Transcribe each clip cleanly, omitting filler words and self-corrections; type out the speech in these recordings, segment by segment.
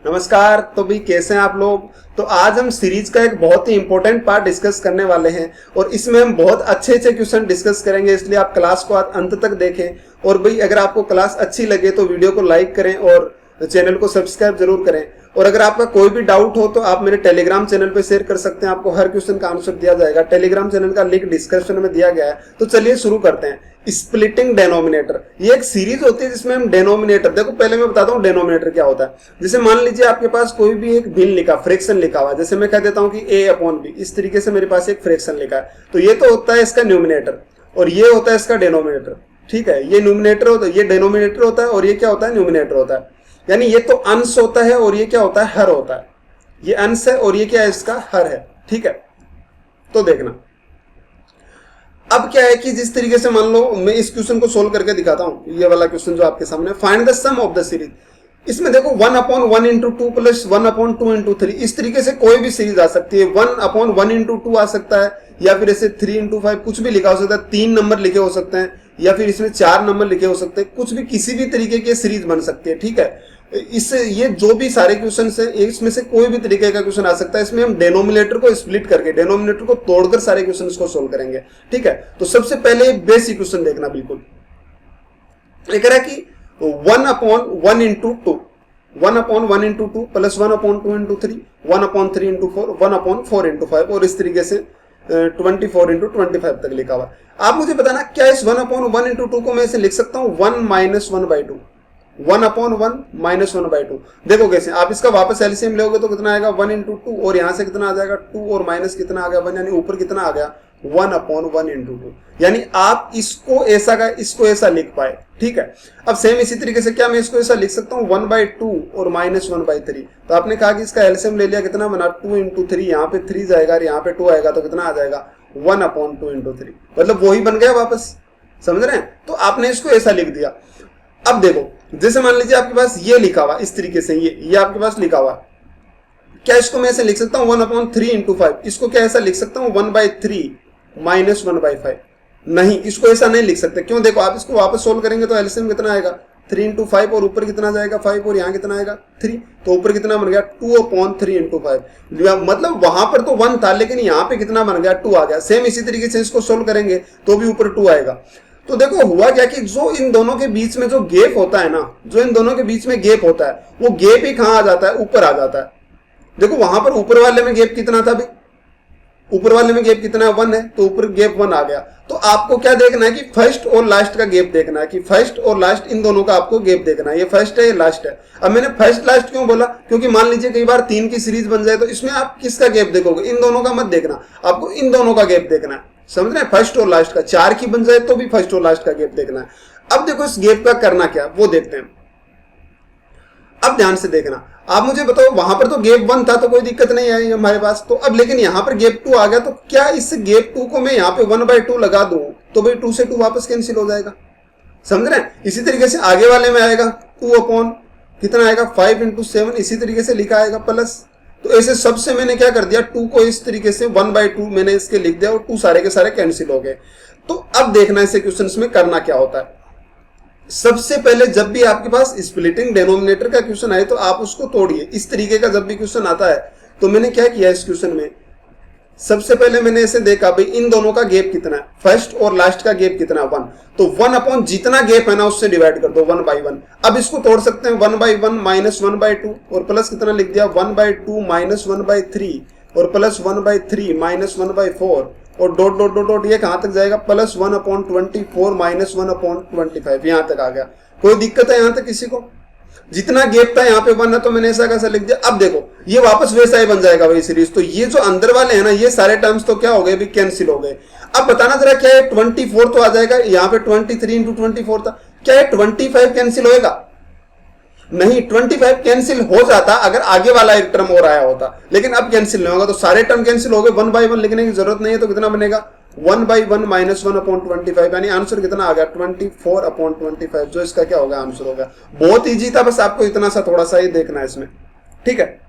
नमस्कार। तो भी कैसे हैं आप लोग। तो आज हम सीरीज का एक बहुत ही इंपॉर्टेंट पार्ट डिस्कस करने वाले हैं और इसमें हम बहुत अच्छे अच्छे क्वेश्चन डिस्कस करेंगे, इसलिए आप क्लास को अंत तक देखें। और भाई अगर आपको क्लास अच्छी लगे तो वीडियो को लाइक करें और चैनल को सब्सक्राइब जरूर करें। और अगर आपका कोई भी डाउट हो तो आप मेरे टेलीग्राम चैनल पे शेयर कर सकते हैं, आपको हर क्वेश्चन का आंसर दिया जाएगा। टेलीग्राम चैनल का लिंक डिस्क्रिप्शन में दिया गया है। तो चलिए शुरू करते हैं। स्प्लिटिंग डेनोमिनेटर, ये एक सीरीज होती है जिसमें हम डेनोमिनेटर, देखो पहले मैं बताता हूँ डेनोमिनेटर क्या होता है। जैसे मान लीजिए आपके पास कोई भी एक भिन्न लिखा, फ्रैक्शन लिखा हुआ है, जैसे मैं कह देता हूँ कि a/b, इस तरीके से मेरे पास एक फ्रैक्शन लिखा है। तो ये तो होता है इसका न्यूमिनेटर और ये होता है इसका डेनोमिनेटर। ठीक है, ये न्यूमिनेटर होता है, ये डेनोमिनेटर होता है और ये क्या होता है, न्यूमिनेटर होता है। यानी ये तो अंश होता है और ये क्या होता है, हर होता है। ये अंश है और ये क्या है, इसका हर है। ठीक है, तो देखना अब क्या है कि जिस तरीके से मान लो मैं इस क्वेश्चन को सोल्व करके दिखाता हूं, ये वाला क्वेश्चन जो आपके सामने, find the sum of the series. इसमें देखो 1/1 इंटू 2 प्लस 1/2 इंटू 3, इस तरीके से कोई भी सीरीज आ सकती है। 1/1 इंटू 2 आ सकता है, या फिर ऐसे 3 इंटू 5 कुछ भी लिखा हो सकता है। 3 नंबर लिखे हो सकते हैं, या फिर इसमें 4 नंबर लिखे हो सकते हैं। कुछ भी किसी भी तरीके की सीरीज बन सकती है। ठीक है, इससे ये जो भी सारे क्वेश्चन है, इसमें से कोई भी तरीके का क्वेश्चन आ सकता है। इसमें हम डेनोमिनेटर को स्प्लिट करके, डेनोमिनेटर को तोड़कर सारे क्वेश्चन को सोल्व करेंगे। ठीक है, तो सबसे पहले बेसिक क्वेश्चन देखना। बिल्कुल ये कह रहा है कि 1/1 into 2, 1/1 into 2 plus 1/2 into 3, 1/3 into 4, 1/4 into 5 और इस तरीके से 24 इंटू 25 तक लिखा हुआ। आप मुझे बताना क्या इस 1/1 इंटू 2 को मैं ऐसे लिख सकता हूं 1 माइनस 1/2, 1/1 माइनस 1/2। देखो कैसे, आप इसका वापस एलसीएम लोगे तो कितना आएगा 1 इंटू 2 और यहां से कितना आ जाएगा 2 और माइनस कितना आ गया 1, यानी ऊपर कितना आ गया 1/1 इंटू 2। यानी आप इसको ऐसा का इसको ऐसा लिख पाए। ठीक है, अब सेम इसी तरीके से क्या मैं इसको ऐसा लिख सकता हूँ 1/2 और माइनस 1/3। तो आपने कहा कि इसका एलसीएम ले लिया, कितना बना 2 इंटू 3, यहाँ पे 3 जाएगा और यहाँ पे 2 आएगा तो कितना आ जाएगा 1/2 इंटू 3, मतलब वही बन गया वापस। समझ रहे हैं, तो आपने इसको ऐसा लिख दिया। अब देखो जैसे मान लीजिए आपके पास ये लिखा हुआ इस तरीके से, ये आपके पास लिखा हुआ, क्या इसको मैं ऐसे लिख सकता हूँ 1/3 इंटू 5। इसको क्या ऐसा लिख सकता हूँ 1/3 माइनस 1/5। नहीं, इसको ऐसा नहीं लिख सकते। क्यों, देखो आप इसको वापस सोल्व करेंगे तो एलसीएम कितना आएगा 3 इंटू 5 और ऊपर कितना जाएगा 5 और यहाँ कितना आएगा 3, तो ऊपर कितना बन गया 2/3 इंटू 5। मतलब वहां पर तो 1 था लेकिन यहाँ पे कितना बन गया 2 आ गया। सेम इसी तरीके से इसको सोल्व करेंगे तो भी ऊपर 2 आएगा। तो देखो हुआ क्या कि जो इन दोनों के बीच में जो गैप होता है ना, जो इन दोनों के बीच में गैप होता है, वो गैप ही कहां आ जाता है, ऊपर आ जाता है। देखो वहां पर ऊपर वाले में गैप कितना था भाई, ऊपर वाले में गैप कितना है 1 है, तो ऊपर गैप 1 आ गया। तो आपको क्या देखना है कि फर्स्ट और लास्ट का गैप देखना है, कि फर्स्ट और लास्ट इन दोनों का आपको गैप देखना है। ये फर्स्ट है, ये लास्ट है। अब मैंने फर्स्ट लास्ट क्यों बोला, क्योंकि मान लीजिए कई बार 3 की सीरीज बन जाए तो इसमें आप किसका गैप देखोगे, इन दोनों का मत देखना, आपको इन दोनों का गैप देखना है। समझ रहे हैं, फर्स्ट और लास्ट का। 4 की बन जाए तो भी फर्स्ट और लास्ट का गैप देखना है। अब देखो इस गैप का करना क्या, वो देखते हैं। अब ध्यान से देखना, आप मुझे बताओ वहां पर तो गैप 1 था तो कोई दिक्कत नहीं आई हमारे पास, तो अब लेकिन यहां पर गैप 2 आ गया, तो क्या इस गैप 2 को मैं यहाँ पे 1/2 लगा दूं तो भाई 2 से 2 वापस कैंसिल हो जाएगा। समझ रहे हैं, इसी तरीके से आगे वाले में आएगा 2 कितना आएगा 5 इंटू 7, इसी तरीके से लिखा आएगा प्लस। तो ऐसे सबसे मैंने क्या कर दिया 2 को इस तरीके से 1/2 मैंने इसके लिख दिया और 2 सारे के सारे कैंसिल हो गए। तो अब देखना ऐसे क्वेश्चंस में करना क्या होता है। सबसे पहले जब भी आपके पास स्प्लिटिंग डेनोमिनेटर का क्वेश्चन आए तो आप उसको तोड़िए। इस तरीके का जब भी क्वेश्चन आता है तो मैंने क्या किया इस क्वेश्चन में, सबसे पहले मैंने ऐसे देखा भाई इन दोनों का गैप कितना है, फर्स्ट और लास्ट का गैप कितना है 1, तो 1 जितना गैप है ना उससे डिवाइड कर दो 1/1। अब इसको तोड़ सकते हैं 1/1 माइनस 1/2 और प्लस कितना लिख दिया 1/2 माइनस 1/3 और प्लस 1/3 माइनस 1/4 और डॉट डॉट डॉट डॉट, ये कहां तक जाएगा प्लस 1/24 माइनस 1/25, यहां तक आ गया। कोई दिक्कत है यहां तक किसी को, जितना गैप था यहाँ पे 1 है तो मैंने ऐसा कैसा लिख दिया। अब देखो ये वापस वैसा ही बन जाएगा वही सीरीज। तो ये जो अंदर वाले हैं ना, ये सारे टर्म्स तो क्या हो गए भी कैंसिल हो गए। अब बताना जरा क्या है 24 तो आ जाएगा, यहाँ पे 23 इंटू 24 था, क्या है 25 कैंसिल होएगा, नहीं 25 कैंसिल हो जाता अगर आगे वाला एक टर्म और आया होता, लेकिन अब कैंसिल नहीं होगा। तो सारे टर्म कैंसिल हो गए, 1/1 लिखने की जरूरत नहीं है। तो कितना बनेगा 1/1 माइनस 1/25, यानी आंसर कितना आ गया 24/25, जो इसका क्या होगा आंसर होगा। बहुत इजी था, बस आपको इतना सा थोड़ा सा ही देखना है इसमें। ठीक है,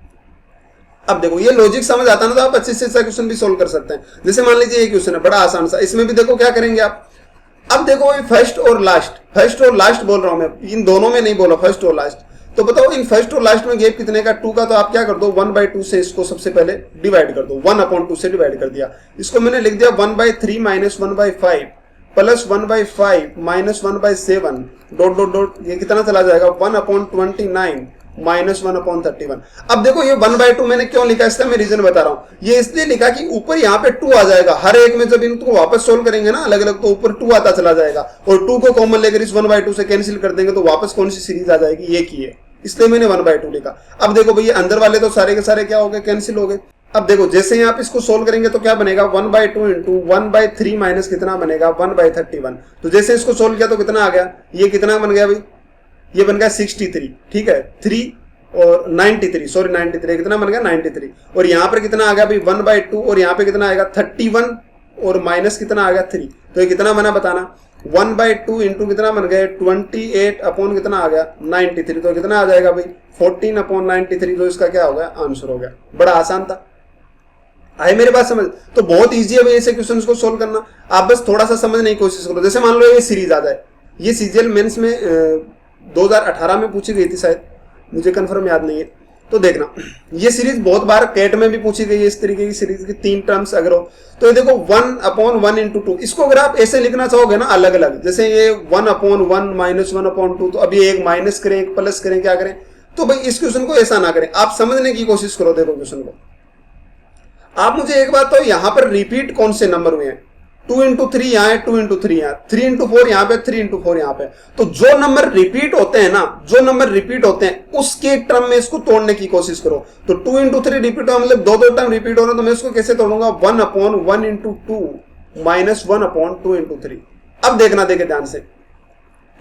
अब देखो ये लॉजिक समझ आता है ना तो आप अच्छे से अच्छा क्वेश्चन भी सोल्व कर सकते हैं। जैसे मान लीजिए ये क्वेश्चन है बड़ा आसान सा, इसमें भी देखो क्या करेंगे आप। अब देखो फर्स्ट और लास्ट बोल रहा हूं मैं, इन दोनों में नहीं बोला, फर्स्ट और लास्ट। तो बताओ इन फर्स्ट और लास्ट में गैप कितने का, 2 का, तो आप क्या कर दो 1/2 से इसको सबसे पहले डिवाइड कर दो, 1/2 से डिवाइड कर दिया। इसको मैंने लिख दिया 1/3 minus 1/5 plus 1/5 minus 1/7 dot dot dot, ये कितना चला जाएगा 1/29 माइनस 1/31। अब देखो ये 1/2 मैंने क्यों लिखा, इसका मैं रीजन बता रहा हूं। ये इसलिए लिखा कि ऊपर यहाँ पे 2 आ जाएगा, हर एक में जब इनको वापस सोल्व करेंगे ना अलग अलग, तो ऊपर 2 आता चला जाएगा, और 2 को कॉमन लेकर इस 1/2 से कैंसिल कर देंगे तो वापस कौन सी सीरीज आ जाएगी, ये की है, इसलिए मैंने 1/2 लिखा। अब देखो भैया अंदर वाले तो सारे के सारे क्या हो गए, कैंसिल हो गए। अब देखो जैसे ही आप इसको सोल्व करेंगे तो क्या बनेगा 1/2 इंटू 1/3 माइनस कितना बनेगा 1/31। तो जैसे इसको सोल्व किया तो कितना आ गया, ये कितना बन गया भाई, ये बन गया 63, ठीक है, 3 और 93, सॉरी 93, कितना बन गया 93, और यहाँ पर कितना आ गया भाई 1/2, और यहाँ पे कितना आएगा 31 और माइनस कितना आ गया 3, तो ये कितना बना बताना, 1/2 इंटू कितना बन गया 28 अपॉन कितना आ गया 93, तो कितना आ जाएगा भाई 14/93, तो इसका क्या हो गया आंसर हो गया। बड़ा आसान था, आए मेरे बात समझ। तो बहुत इजी है भाई ऐसे क्वेश्चन को सोल्व करना, आप बस थोड़ा सा समझने की कोशिश करो। जैसे मान लो ये सीरीज आ जाए, ये सीजीएल मेंस में 2018 में पूछी गई थी शायद, मुझे कंफर्म याद नहीं है, तो देखना ये सीरीज बहुत बार कैट में भी पूछी गई है, इस तरीके की सीरीज की 3 टर्म्स अगर हो तो ये देखो 1/1 इंटू 2, इसको अगर आप ऐसे लिखना चाहोगे ना अलग अलग, जैसे ये 1/1 माइनस 1/2, तो अभी एक माइनस करें एक प्लस करें क्या करें, तो भाई इस क्वेश्चन को ऐसा ना करें, आप समझने की कोशिश करो। देखो क्वेश्चन को आप मुझे एक बात तो यहाँ पर रिपीट कौन से नंबर हुए हैं, 2 इंटू 3 यहाँ है, 2 इंटू 3 यहाँ, 3 इंटू 4 यहाँ पे, 3 इंटू 4 यहाँ पे, तो जो नंबर रिपीट होते हैं ना, जो नंबर रिपीट होते हैं उसके टर्म में इसको तोड़ने की कोशिश करो। तो 2 इंटू 3 रिपीट हो मतलब 2 टर्म रिपीट हो रहे, तो मैं इसको कैसे तोड़ूंगा 1/1 इंटू 2 माइनस 1/2 इंटू 3। अब देखना देखे ध्यान से,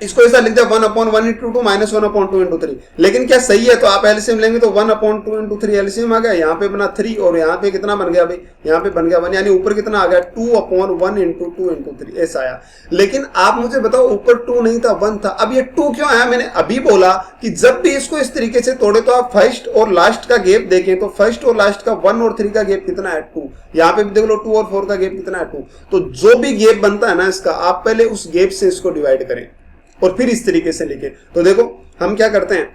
इसको ऐसा लिख दिया 1/1 इंटू 2 माइनस 1/2 इंटू 3, लेकिन क्या सही है, तो आप एलसीएम लेंगे तो 1/2 इंटू 3 एलसीएम आ गया, यहाँ पे बना 3 और यहाँ पे कितना बन गया भाई, यहाँ पे बन गया 1, यानी ऊपर कितना आ गया 2/1 इंटू 2 इंटू 3 ऐसा आया। लेकिन आप मुझे बताओ ऊपर 2 नहीं था 1 था, अब ये 2 क्यों आया। मैंने अभी बोला कि जब भी इसको इस तरीके से तोड़े तो आप फर्स्ट और लास्ट का गैप देखें, तो फर्स्ट और लास्ट का 1 और 3 का गैप कितना है 2, यहाँ पे भी देख लो 2 और 4 का गैप कितना है 2, तो जो भी गैप बनता है ना इसका, आप पहले उस गैप से इसको डिवाइड करें और फिर इस तरीके से लिखे। तो देखो हम क्या करते हैं,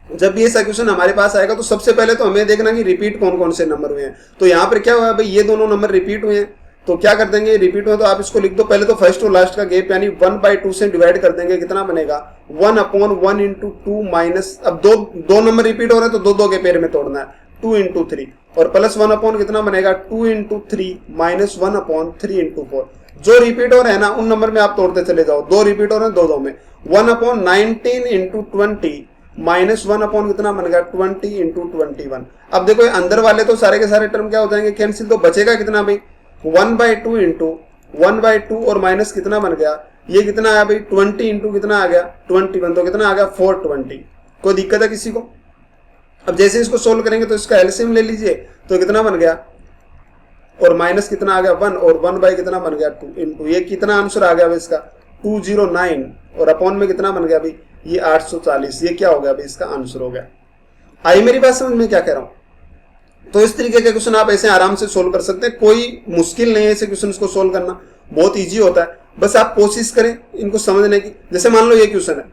जब भी ऐसा क्वेश्चन हमारे पास आएगा तो सबसे पहले तो हमें देखना कि रिपीट कौन कौन से नंबर हुए हैं। तो यहाँ पर क्या हुआ भाई, ये दोनों नंबर रिपीट हुए हैं, तो क्या कर देंगे रिपीट हुए तो आप इसको लिख दो, पहले तो फर्स्ट और लास्ट का गैप यानी 1/2 से डिवाइड कर देंगे, कितना बनेगा 1/1 इंटू 2 माइनस, अब दो नंबर रिपीट हो रहे हैं तो दो के पेयर में तोड़ना है, 2 इंटू 3 और प्लस 1 कितना बनेगा 2 इंटू 3 माइनस 1/3 इंटू 4। जो रिपीट हो रहे हैं ना उन नंबर में आप तोड़ते चले जाओ, 2 रिपीट हो रहे हैं दो में, 1/19 इंटू 20 माइनस 1 कितना बन गया 20 इंटू 21। अब देखो ये अंदर वाले तो सारे के सारे टर्म क्या हो जाएंगे कैंसिल, तो बचेगा कितना भाई 1/2 इंटू 1/2 और माइनस कितना बन गया, ये कितना आया भाई 20 इंटू कितना आ गया 21, तो कितना आ गया 420। कोई दिक्कत है किसी को। अब जैसे इसको सोल्व करेंगे तो इसका एलसीएम ले लीजिए, तो कितना बन गया, और माइनस कितना आ गया 1 और 1 बाई कितना बन गया 2 इंटू, ये कितना आंसर आ गया भाई इसका 209 और अपॉन में कितना बन गया भाई ये 840, ये क्या हो गया भाई इसका आंसर हो गया। आई मेरी बात समझ में क्या कह रहा हूं। तो इस तरीके के क्वेश्चन आप ऐसे आराम से सोल्व कर सकते हैं, कोई मुश्किल नहीं है ऐसे क्वेश्चन को सोल्व करना, बहुत ईजी होता है, बस आप कोशिश करें इनको समझने की। जैसे मान लो ये क्वेश्चन है,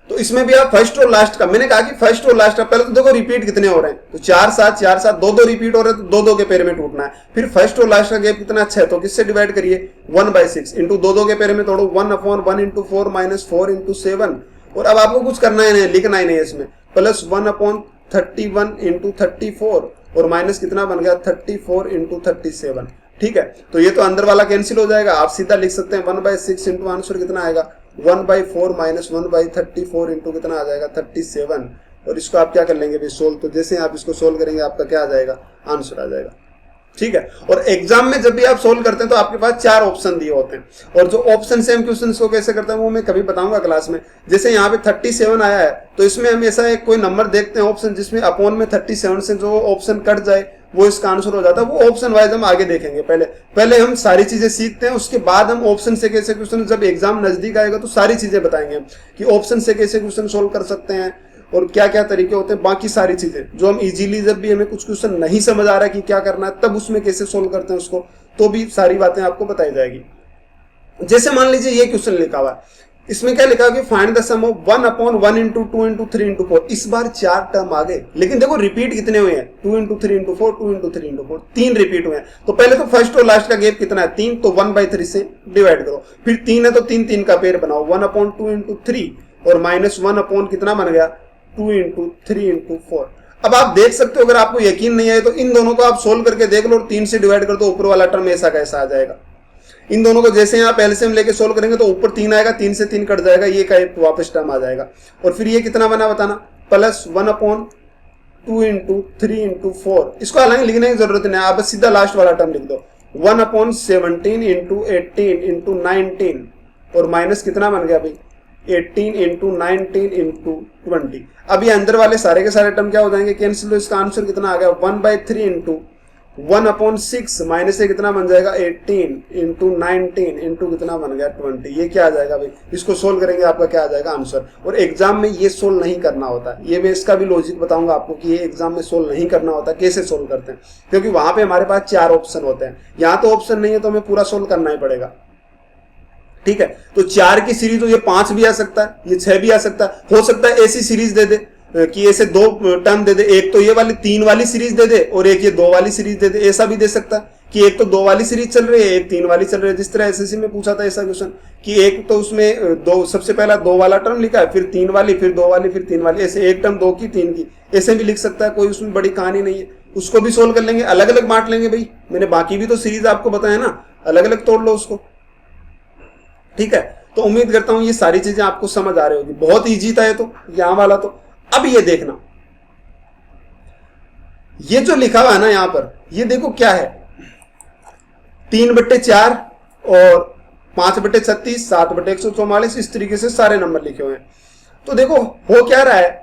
तो इसमें भी आप फर्स्ट और लास्ट का, मैंने कहा कि फर्स्ट और लास्ट का, पहले तो देखो रिपीट कितने हो रहे हैं, तो 4 7 4 7 दो रिपीट हो रहे हैं, तो दो के पेयर में टूटना है। फिर फर्स्ट और लास्ट का गैप कितना अच्छा है, तो किससे डिवाइड करिए 1/6 इंटू दो के पेयर में तोड़ो 1/1 इंटू 4 माइनस 4 इंटू 7, और अब आपको कुछ करना है नहीं, लिखना ही नहीं है इसमें, प्लस 1/31 इंटू 34 और माइनस कितना बन गया 34 इंटू 37। ठीक है, तो ये तो अंदर वाला कैंसिल हो जाएगा, आप सीधा लिख सकते हैं 1/6 इंटू आंसर कितना आएगा 1/4 माइनस 1/34 इंटू कितना आ जाएगा 37, और इसको आप क्या कर लेंगे भी सोल्व। तो जैसे आप इसको सोल्व करेंगे आपका क्या आ जाएगा आंसर आ जाएगा। ठीक है, और एग्जाम में जब भी आप सोल्व करते हैं तो आपके पास 4 ऑप्शन दिए होते हैं, और जो ऑप्शन से हम क्वेश्चन को कैसे करते हैं वो मैं कभी बताऊंगा क्लास में। जैसे यहाँ पे 37 आया है, तो इसमें हम ऐसा एक कोई नंबर देखते हैं ऑप्शन जिसमें अपॉन में 37 से जो ऑप्शन कट जाए वो इसका आंसर हो जाता है, वो ऑप्शन वाइज हम आगे देखेंगे। पहले हम सारी चीजें सीखते हैं, उसके बाद हम ऑप्शन से कैसे क्वेश्चन, जब एग्जाम नजदीक आएगा तो सारी चीजें बताएंगे हम कि ऑप्शन से कैसे क्वेश्चन सोल्व कर सकते हैं और क्या क्या तरीके होते हैं, बाकी सारी चीजें जो हम इजीली, जब भी हमें कुछ क्वेश्चन नहीं समझ आ रहा है कि क्या करना है तब उसमें कैसे सोल्व करते हैं उसको, तो भी सारी बातें आपको बताई जाएगी। जैसे मान लीजिए ये क्वेश्चन लिखा हुआ है, इसमें क्या लिखा कि find the sum of 1 upon 1 into 2 into 3 into 4। इस बार 4 टर्म आ गए, लेकिन देखो रिपीट कितने हुए हैं, 2 into 3 into 4, 2 into 3 into 4, 3 repeat हुए हैं। तो पहले तो फर्स्ट और लास्ट का गैप कितना है 3, तो 1/3 से डिवाइड करो। फिर 3 है तो 3 3 का पेयर बनाओ, 1 अपॉन 2 इंटू 3 और माइनस 1 अपॉन कितना बन गया 2 इंटू 3 इंटू 4। अब आप देख सकते हो, अगर आपको यकीन नहीं आए तो इन दोनों को आप सोल्व करके देख लो और 3 से डिवाइड कर दो, ऊपर वाला टर्म ऐसा कैसा आ जाएगा। इन दोनों को जैसे आप एलसीएम लेके सोल्व करेंगे तो ऊपर 3 आएगा, 3 से 3 कट जाएगा, ये का एक वापस टर्म आ जाएगा। और फिर ये कितना बना बताना, प्लस 1 अपॉन 2 इंटू 3 इंटू 4। इसको हालांकि लिखने की जरूरत नहीं, आप बस सीधा लास्ट वाला टर्म लिख दो, 1 अपॉन 17 इंटू 18 इंटू 19 और माइनस कितना बन गया भाई 18 इंटू 19 इंटू 20। अब ये अंदर वाले सारे के सारे टर्म क्या हो जाएंगे, कैंसिल। इसका आंसर कितना आ गया 1/3 इंटू 1 अपॉन 6 माइनस से कितना बन जाएगा 18 इंटू 19 इंटू कितना बन गया 20। ये क्या आ जाएगा भाई, इसको सोल्व करेंगे आपका क्या आ जाएगा आंसर। और एग्जाम में ये सोल्व नहीं करना होता, ये मैं इसका भी लॉजिक बताऊंगा आपको कि ये एग्जाम में सोल्व नहीं करना होता, कैसे सोल्व करते हैं, क्योंकि वहां पे हमारे पास 4 ऑप्शन होते हैं, यहाँ तो ऑप्शन नहीं है तो हमें पूरा सोल्व करना ही पड़ेगा। ठीक है, तो 4 की सीरीज तो ये 5 भी आ सकता है, ये 6 भी आ सकता है, हो सकता है ऐसी सीरीज दे दे कि ऐसे 2 टर्म दे दे, एक तो ये वाली 3 वाली सीरीज दे दे और एक ये 2 वाली सीरीज दे दे। ऐसा भी दे सकता है कि एक तो 2 वाली सीरीज चल रही है, एक 3 वाली चल रही है, जिस तरह एसएससी में पूछा था ऐसा क्वेश्चन कि एक तो उसमें सबसे पहला 2 वाला टर्म लिखा है, फिर 3 वाली, फिर 2 वाली, फिर 3 वाली, ऐसे एक टर्म 2 की 3 की, ऐसे भी लिख सकता है, कोई उसमें बड़ी कहानी नहीं है। उसको भी सोल्व कर लेंगे, अलग अलग बांट लेंगे भाई, मैंने बाकी भी तो सीरीज आपको बताया ना, अलग अलग तोड़ लो उसको। ठीक है, तो उम्मीद करता हूं ये सारी चीजें आपको समझ आ रही होगी, बहुत ईजी था ये तो, यहां वाला तो। अब ये देखना, ये जो लिखा हुआ है ना यहां पर, ये देखो क्या है, 3/4 और 5/36, 7/144, इस तरीके से सारे नंबर लिखे हुए हैं। तो देखो हो क्या रहा है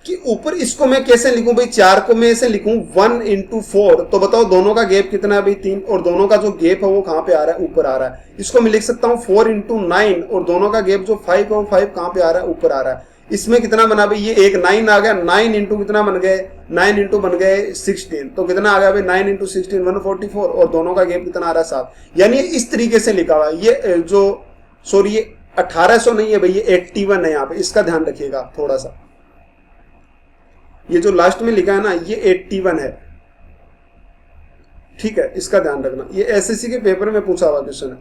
कि ऊपर इसको मैं कैसे लिखूं भाई, 4 को मैं ऐसे लिखूं 1 इंटू 4, तो बताओ दोनों का गैप कितना है भाई 3, और दोनों का जो गैप है वो कहां पे आ रहा है, ऊपर आ रहा है। इसको मैं लिख सकता हूं 4 इंटू 9 और दोनों का गैप जो 5 है वो 5 कहां पे आ रहा है, ऊपर आ रहा है। इसमें कितना बना भाई, ये एक 9 आ गया, 9 इंटू कितना बन गए, 9 इंटू बन गए 16, तो कितना आ गया भाई 9 इंटू 16 144, और दोनों का गैप कितना आ रहा है 7। यानी इस तरीके से लिखा हुआ है ये जो, सॉरी ये 1800 नहीं है भाई, ये 81 है यहाँ पे, इसका ध्यान रखिएगा थोड़ा सा। ये जो लास्ट में लिखा है ना ये 81 है, ठीक है, इसका ध्यान रखना। ये एसएससी के पेपर में पूछा हुआ क्वेश्चन है,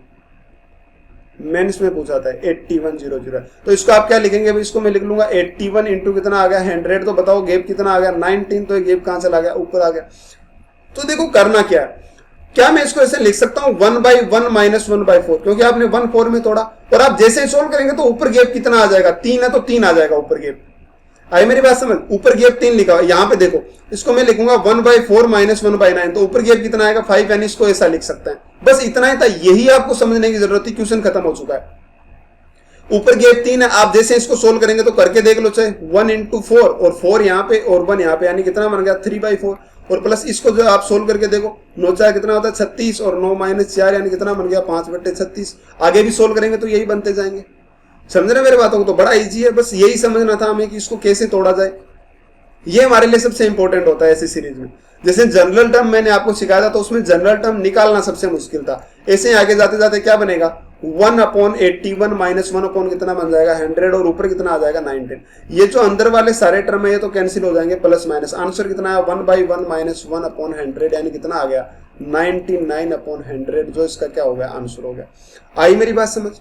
मेंस में पूछा था 8100 है। तो इसको आप क्या लिखेंगे भाई, इसको मैं लिख लूंगा 81 इंटू कितना आ गया 100, तो बताओ गैप कितना आ गया 19, तो गैप कहां चला गया, ऊपर आ गया। तो देखो करना क्या है, क्या मैं इसको ऐसे लिख सकता हूं 1/1 माइनस 1/4, क्योंकि आपने 1 4 में तोड़ा, और आप जैसे ही सोल्व करेंगे तो ऊपर गैप कितना आ जाएगा, 3 है तो 3 आ जाएगा ऊपर गैप। आई मेरी बात समझ, ऊपर गैप 3 लिखा हुआ, यहाँ पे देखो इसको मैं लिखूंगा 1/4 माइनस 1/9, तो ऊपर गैप कितना आएगा 5, यानी इसको ऐसा लिख सकते हैं। बस इतना ही था, यही आपको समझने की जरूरत थी, क्वेश्चन खत्म हो चुका है। ऊपर गैप 3 है, आप जैसे इसको सोल्व करेंगे तो करके देख लो, चाहे 1 इंटू 4 और 4 यहाँ पे और 1 यहाँ पे, यानी कितना बन गया 3/4, और प्लस इसको जो आप सोल्व करके देखो 9 4 कितना होता है 36, और 9 माइनस 4 यानी कितना बन गया 5/36। आगे भी सोल्व करेंगे तो यही बनते जाएंगे। समझ रहे मेरे बातों को, तो बड़ा इजी है, बस यही समझना था हमें कि इसको कैसे तोड़ा जाए, ये हमारे लिए सबसे इंपॉर्टेंट होता है ऐसी सीरीज में। जैसे जनरल टर्म मैंने आपको सिखाया था, तो उसमें जनरल टर्म निकालना सबसे मुश्किल था। ऐसे आगे जाते जाते क्या बनेगा 1/81 माइनस 1 अपॉन कितना बन जाएगा 100, और ऊपर कितना आ जाएगा 19। ये जो अंदर वाले सारे टर्म है ये तो कैंसिल हो जाएंगे, प्लस माइनस, आंसर कितना है 1/1 माइनस 1 अपॉन 100, यानी कितना आ गया 99/100, जो इसका क्या हो गया आंसर हो गया। आई मेरी बात समझ,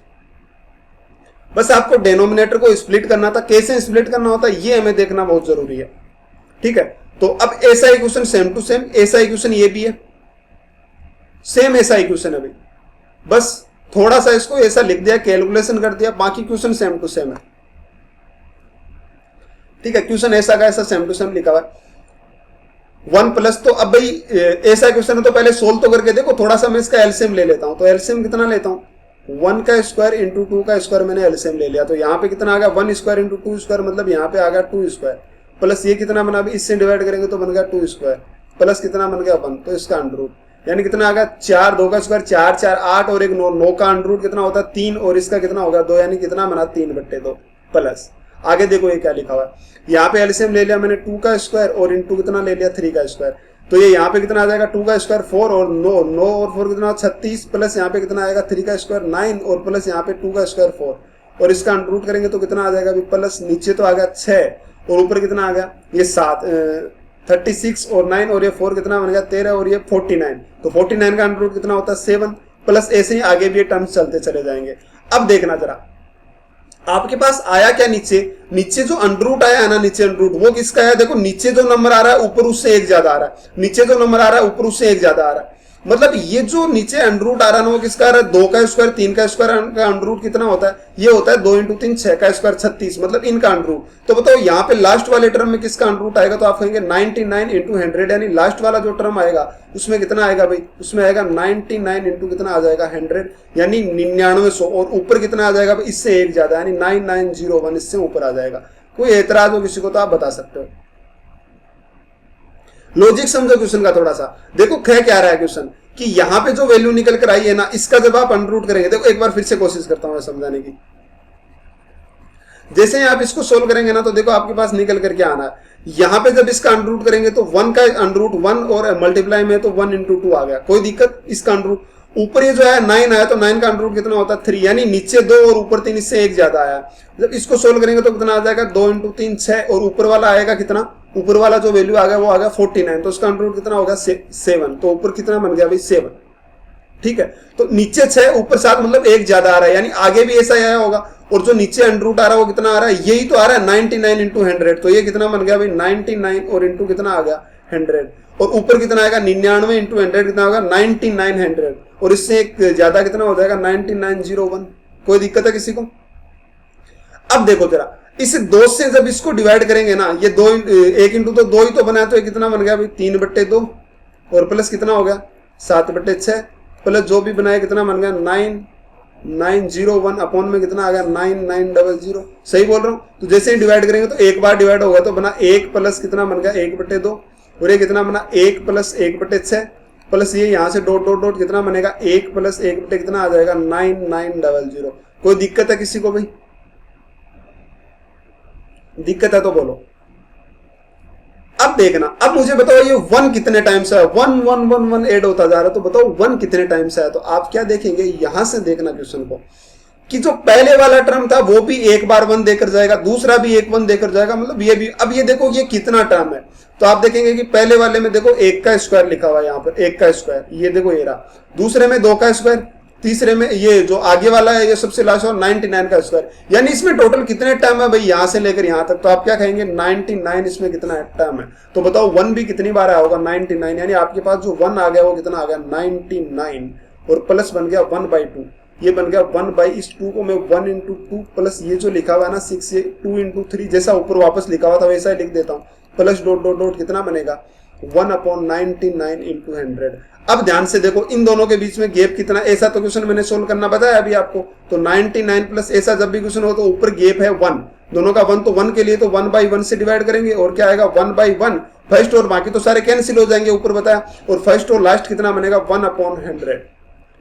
बस आपको डेनोमिनेटर को स्प्लिट करना था, कैसे स्प्लिट करना होता है ये हमें देखना बहुत जरूरी है। ठीक है, तो अब ऐसा इक्वेशन सेम टू सेम, ऐसा इक्वेशन ये भी है, सेम ऐसा इक्वेशन है भाई, बस थोड़ा सा इसको ऐसा लिख दिया, कैलकुलेशन कर दिया, बाकी क्वेश्चन सेम टू सेम है। ठीक है, क्वेश्चन ऐसा का ऐसा सेम टू सेम लिखा हुआ है 1 प्लस, तो अब भाई ऐसा क्वेश्चन है तो पहले सोल्व तो करके देखो, थोड़ा सा मैं इसका एलसीएम ले लेता हूं। तो एलसीएम कितना लेता हूं 1 का स्क्वायर इंटू 2 का स्क्वायर, मैंने एलसीएम ले लिया, तो यहाँ पे कितना आ गया 1 स्क्वायर इंटू 2 स्क्वायर, मतलब यहाँ पे आ गया 2 स्क्वायर, प्लस ये कितना बना, इससे डिवाइड करेंगे तो बन गया 2 स्क्वायर, प्लस कितना बन गया 1, तो इसका अंडर रूट, यानी कितना आ गया 4, 2 का स्क्वायर 4 4 8, और एक 9, 9 का अंडर रूट कितना होता है 3, और इसका कितना होगा 2, यानी कितना बना 3/2, प्लस आगे देखो ये क्या लिखा हुआ है, यहाँ पे एलसीएम ले लिया मैंने 2 का स्क्वायर और इंटू कितना ले लिया 3 का स्क्वायर, तो ये यहाँ पे कितना आ जाएगा 2 का स्क्वायर 4, और 9 और 4 कितना 36, प्लस यहाँ पे कितना आएगा 3 का स्क्वायर 9, और प्लस यहाँ पे 2 का स्क्वायर 4, और इसका अंडर रूट करेंगे तो कितना आ जाएगा अभी प्लस, नीचे तो आ गया 6 और ऊपर कितना आ गया ये 7, 36 और 9 और ये 4 कितना बन गया 13 और ये 49। तो 49 का अंडर रूट कितना होता है 7 प्लस, ऐसे ही आगे भी ये टर्म्स चलते चले जाएंगे। अब देखना जरा आपके पास आया क्या नीचे, नीचे जो अंडर रूट आया है ना, नीचे अंडर रूट वो किसका है, देखो नीचे जो नंबर आ रहा है ऊपर उससे एक ज्यादा आ रहा है, नीचे जो नंबर आ रहा है ऊपर उससे एक ज्यादा आ रहा है। मतलब ये जो नीचे अंडर रूट आ रहा है ना वो किसका आ रहा है, 2 का स्क्वायर 3 का स्क्वायर का अंडर रूट कितना होता है, ये होता है 2 × 3 6 का स्क्वायर 36, मतलब इनका अंडर रूट। तो बताओ यहाँ पे लास्ट वाले टर्म में किसका अंडर रूट आएगा, तो आप कहेंगे 99 × 100, यानी लास्ट वाला जो टर्म आएगा उसमें कितना आएगा भाई, उसमें आएगा 99 × कितना आ जाएगा 100, यानी 9900, और ऊपर कितना आ जाएगा भाई इससे एक ज्यादा, यानी 9901, इससे ऊपर आ जाएगा। कोई एतराज हो किसी को तो आप बता सकते हो। लॉजिक समझो क्वेश्चन का थोड़ा सा, देखो कह क्या रहा है क्वेश्चन कि यहां पे जो वैल्यू निकल कर आई है ना, इसका जब आप अंडर रूट करेंगे, देखो एक बार फिर से कोशिश करता हूं समझाने की। जैसे आप इसको सोल्व करेंगे ना तो देखो आपके पास निकल करके आना है, यहां पे जब इसका अंडर रूट करेंगे तो 1 का अंडर रूट 1 और मल्टीप्लाई में तो 1 × 2 आ गया, कोई दिक्कत। इसका अंडर रूट ऊपर ये जो है 9 आया तो 9 का अंडर रूट कितना होता है 3, यानी नीचे 2 और ऊपर 3, इससे एक ज्यादा आया। जब इसको सोल्व करेंगे तो कितना आ जाएगा 2 × 3 6, और ऊपर वाला आएगा कितना, ऊपर वाला जो वैल्यू आ गया वो आ गया 49, तो उसका अंडर रूट कितना होगा 7, तो ऊपर कितना बन गया भाई 7। ठीक है, तो नीचे 6 ऊपर 7, मतलब एक ज्यादा आ रहा है, यानी आगे भी ऐसा आया होगा। और जो नीचे अंडर रूट आ रहा है वो कितना आ रहा है, यही तो आ रहा है 99 × 100, तो ये कितना बन गया भाई 99 और इंटू कितना आ गया 100, और ऊपर कितना आएगा 99 × 100 कितना होगा 9900, और इससे एक ज्यादा कितना हो जाएगा 9901। कोई दिक्कत है किसी को? अब देखो जरा इस 2 से जब इसको डिवाइड करेंगे ना, ये 1 × 2 ही तो बनाया, तो ये कितना बन गया भाई 3/2, और प्लस कितना हो गया 7/6, प्लस जो भी बनाया कितना बन गया 9901 अपॉन में कितना आ गया 9900। सही बोल रहा हूं? तो जैसे ही डिवाइड करेंगे तो एक बार डिवाइड होगा तो बना 1 प्लस कितना बन गया 1/2, और ये कितना बना 1 + 1/6, प्लस ये यहां से डॉट डॉट डॉट कितना बनेगा 1 + 1 कितना आ जाएगा 9900। कोई दिक्कत है किसी को भाई? दिक्कत है तो बोलो। अब देखना, अब मुझे बताओ ये 1 कितने टाइम्स है, 1 1 1 1 ऐड होता जा रहा है, तो बताओ 1 कितने टाइम्स है। तो आप क्या देखेंगे, यहां से देखना क्वेश्चन को कि जो पहले वाला टर्म था वो भी एक बार 1 देकर जाएगा, दूसरा भी एक 1 देकर जाएगा, मतलब ये भी। अब ये देखो ये कितना टर्म है, तो आप देखेंगे कि पहले वाले में देखो 1 का स्क्वायर लिखा हुआ है, यहाँ पर 1 का स्क्वायर, ये देखो ये रहा। दूसरे में 2 का स्क्वायर, तीसरे में ये जो आगे वाला है ये सबसे लास्ट और 99 का स्क्वायर, यानी इसमें टोटल कितने टर्म है भाई यहां से लेकर यहां तक। तो आप क्या कहेंगे 99 इसमें कितना टर्म है। तो बताओ 1 भी कितनी बार आया होगा 99, यानी आपके पास जो 1 आ गया वो कितना आ गया 99, और प्लस बन गया 1/2, ये बन गया 1 इस 2 को मैं 1 × 2 प्लस ये जो लिखा हुआ है ना 6, ये 2 × 3 जैसा ऊपर वापस लिखा हुआ था वैसा ही लिख देता हूँ, प्लस डॉट डॉट डॉट कितना बनेगा 1/99 × 100। अब ध्यान से देखो इन दोनों के बीच में गैप कितना, ऐसा तो क्वेश्चन मैंने सोल्व करना बताया अभी आपको। तो 99 प्लस ऐसा जब भी क्वेश्चन हो तो ऊपर गैप है 1, दोनों का 1, तो 1 के लिए तो 1/1 से डिवाइड करेंगे, और क्या आएगा 1/1 फर्स्ट, और बाकी तो सारे कैंसिल हो जाएंगे ऊपर बताया, और फर्स्ट और लास्ट कितना बनेगा 1/100।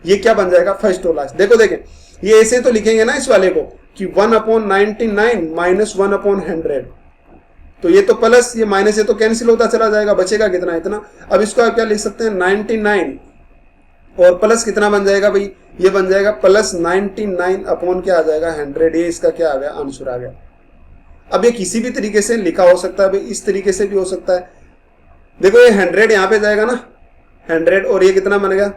ये क्या बन जाएगा फर्स्ट और लास्ट। देखो देखें ये ऐसे तो लिखेंगे ना इस वाले को कि 1/99 माइनस 1/100, तो ये तो प्लस ये माइनस ये तो कैंसिल होता चला जाएगा, बचेगा कितना इतना। अब इसको आप क्या लिख सकते हैं 99 और प्लस कितना बन जाएगा भाई, ये बन जाएगा प्लस 99 अपॉन क्या आ जाएगा 100। ये इसका क्या आ गया आंसर आ गया। अब ये किसी भी तरीके से लिखा हो सकता है भाई, इस तरीके से भी हो सकता है। देखो ये 100 यहाँ पे जाएगा ना 100, और ये कितना बनेगा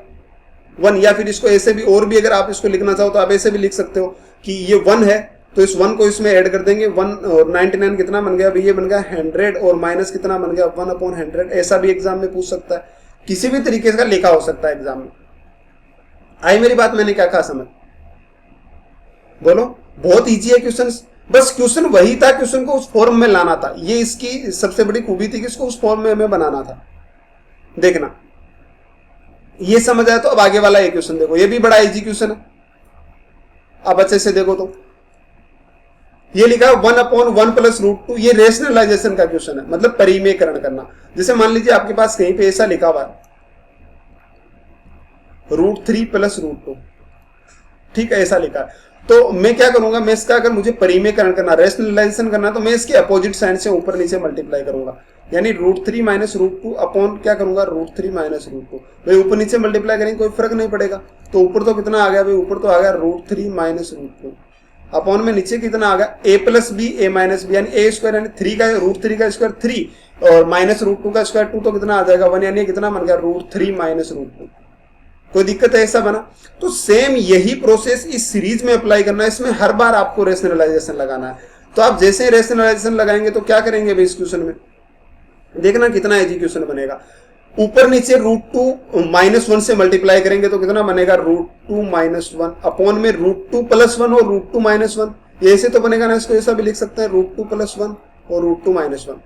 1, या फिर इसको ऐसे भी और भी अगर आप इसको लिखना चाहो तो आप ऐसे भी लिख सकते हो कि ये 1 है तो इस 1 को इसमें ऐड कर देंगे, 1 और 99 कितना बन गया भाई, ये बन गया 100 और माइनस कितना बन गया 1/100। ऐसा भी एग्जाम में पूछ सकता है, किसी भी तरीके का लिखा हो सकता है एग्जाम में। आई मेरी बात, मैंने क्या कहा समझ? बोलो। बहुत इजी है क्वेश्चन, बस क्वेश्चन वही था, क्वेश्चन को उस फॉर्म में लाना था। ये इसकी सबसे बड़ी खूबी थी कि इसको उस फॉर्म में हमें बनाना था। देखना ये समझ आया तो अब आगे वाला ये क्वेश्चन देखो, ये भी बड़ा इजी क्वेश्चन है। अब अच्छे से देखो तो ये लिखा है 1/1 + √2, ये रेशनलाइजेशन का क्वेश्चन है, मतलब परिमेयकरण करना। जैसे मान लीजिए आपके पास कहीं पे ऐसा लिखा हुआ है √3 + √2, ठीक है ऐसा लिखा है, तो मैं क्या करूंगा, मैं इसका अगर मुझे परिमेयकरण करना रेशनलाइजेशन करना तो मैं इसके अपोजिट साइड से ऊपर नीचे मल्टीप्लाई करूंगा, यानी √3 - √2 अपॉन क्या करूंगा √3 - √2। भाई ऊपर नीचे मल्टीप्लाई करेंगे कोई फर्क नहीं पड़ेगा, तो ऊपर तो कितना आ गया भाई, ऊपर तो आ गया √3 - √2, अपॉन में नीचे कितना आ गया a plus B a minus B, यानी a स्क्वायर यानी 3 का रूट 3 का स्क्वायर 3 और माइनस रूट 2 का स्क्वायर 2, तो कितना आ जाएगा 1, यानी कितना बन गया रूट 3 माइनस रूट 2। कोई दिक्कत है ऐसा बना? तो सेम यही प्रोसेस इस सीरीज में अप्लाई करना है, इसमें हर बार आपको रेशनलाइजेशन लगाना है। तो आप जैसे ही रेशनलाइजेशन लगाएंगे तो क्या करेंगे भाई इस क्वेश्चन में, देखना कितना इजी क्वेश्चन बनेगा। ऊपर नीचे रूट 2 माइनस 1 से मल्टीप्लाई करेंगे तो कितना बनेगा रूट 2 माइनस 1 अपॉन में रूट 2 प्लस 1 और रूट 2 माइनस 1, ये ऐसे तो बनेगा ना, इसको ऐसा भी लिख सकते हैं रूट 2 प्लस 1 और रूट 2 माइनस 1,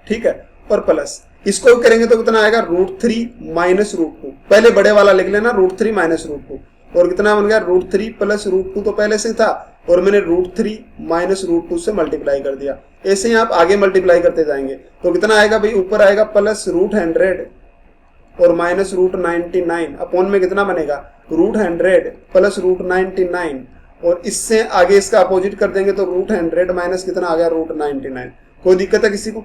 ठीक है। और प्लस इसको करेंगे तो कितना आएगा रूट 3 माइनस रूट 2, पहले बड़े वाला लिख लेना रूट 3 माइनस रूट 2, और कितना बन गया रूट 3 प्लस रूट 2 तो पहले से था और मैंने रूट 3 माइनस रूट 2 से मल्टीप्लाई कर दिया। ऐसे ही आप आगे मल्टीप्लाई करते जाएंगे तो कितना आएगा भाई, ऊपर आएगा प्लस रूट 100 और माइनस रूट 99 अपॉन में कितना बनेगा रूट 100 प्लस रूट 99, और इससे आगे इसका अपोजिट कर देंगे तो रूट 100 माइनस कितना आ गया रूट 99। कोई दिक्कत है किसी को?